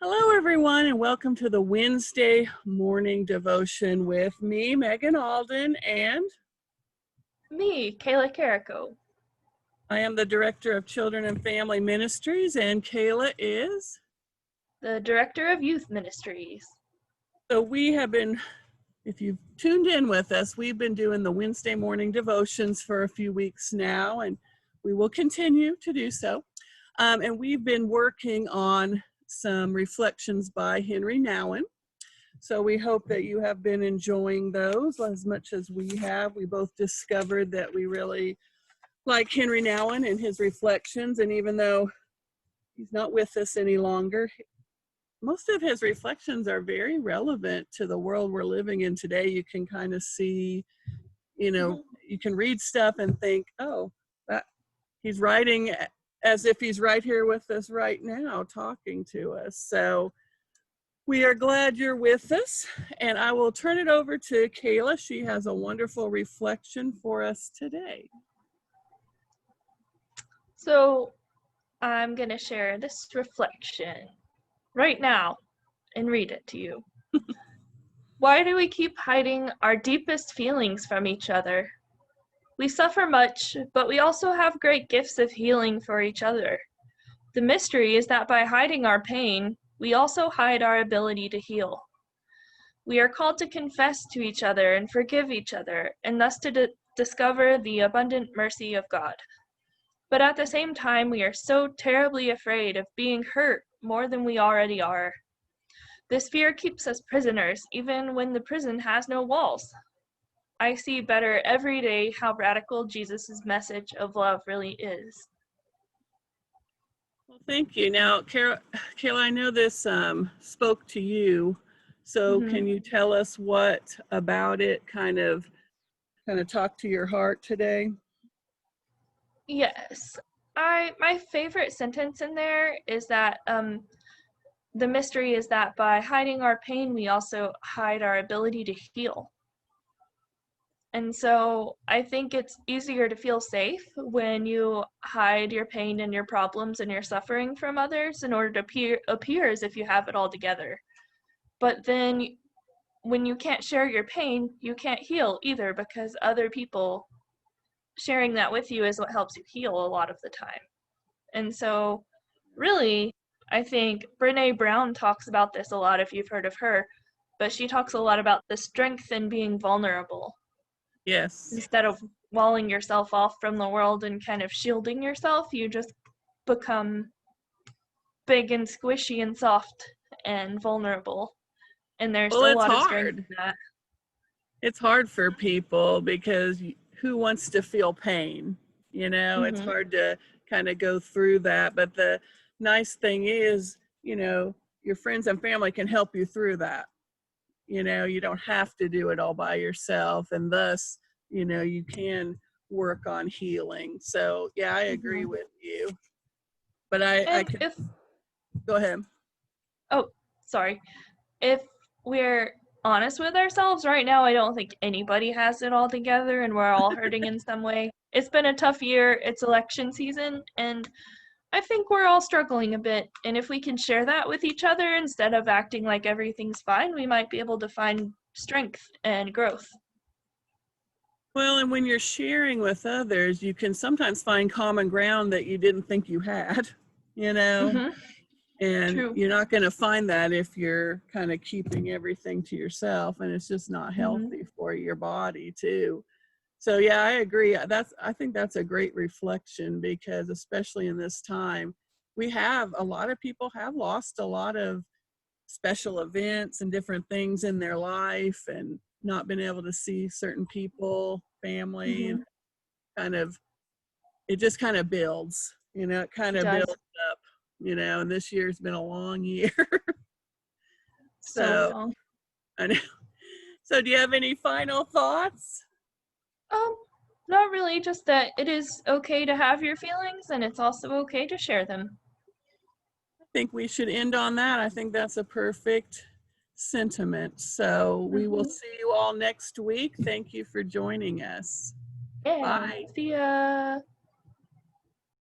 Hello, everyone, and welcome to the Wednesday morning devotion with me, Megan Alden, and Me, Kayla Carrico. I am the Director of Children and Family Ministries, and Kayla is? The Director of Youth Ministries. So we have been, if you've tuned in with us, we've been doing the Wednesday morning devotions for a few weeks now, and we will continue to do so. And we've been working on some reflections by Henry Nouwen. So we hope that you have been enjoying those as much as we have. We both discovered that we really like Henry Nouwen and his reflections. And even though he's not with us any longer, most of his reflections are very relevant to the world we're living in today. You can kind of see, you can read stuff and think, oh, he's writing as if he's right here with us right now, talking to us. So we are glad you're with us, and I will turn it over to Kayla. She has a wonderful reflection for us today. So I'm going to share this reflection right now and read it to you. Why do we keep hiding our deepest feelings from each other? We suffer much, but we also have great gifts of healing for each other. The mystery is that by hiding our pain, we also hide our ability to heal. We are called to confess to each other and forgive each other, and thus to discover the abundant mercy of God. But at the same time, we are so terribly afraid of being hurt more than we already are. This fear keeps us prisoners, even when the prison has no walls. I see better every day how radical Jesus' message of love really is. Well, thank you. Now, Kayla, I know this spoke to you, so can you tell us what about it kind of talked to your heart today? Yes. My favorite sentence in there is that the mystery is that by hiding our pain, we also hide our ability to heal. And so I think it's easier to feel safe when you hide your pain and your problems and your suffering from others in order to appear as if you have it all together. But then when you can't share your pain, you can't heal either, because other people sharing that with you is what helps you heal a lot of the time. And so really, I think Brené Brown talks about this a lot if you've heard of her, but she talks a lot about the strength in being vulnerable. Yes. Instead of walling yourself off from the world and kind of shielding yourself, you just become big and squishy and soft and vulnerable. And there's a lot of strength in that. It's hard for people because who wants to feel pain? It's hard to kind of go through that. But the nice thing is, your friends and family can help you through that. You don't have to do it all by yourself, and thus, you can work on healing. So yeah, I agree with you. But go ahead. Oh, sorry. If we're honest with ourselves right now, I don't think anybody has it all together, and we're all hurting in some way. It's been a tough year. It's election season, and I think we're all struggling a bit. And if we can share that with each other instead of acting like everything's fine, we might be able to find strength and growth. Well, and when you're sharing with others, you can sometimes find common ground that you didn't think you had, And True. You're not going to find that if you're kind of keeping everything to yourself, and it's just not healthy for your body too. So yeah, I agree. I think that's a great reflection, because especially in this time, a lot of people have lost a lot of special events and different things in their life, and not been able to see certain people, family, and it just kind of builds, it kind of builds up, and this year's been a long year. So long. I know. So do you have any final thoughts? Not really, just that it is okay to have your feelings, and it's also okay to share them. I think we should end on that. I think that's a perfect sentiment. So we will see you all next week. Thank you for joining us. Yeah. Bye. See ya.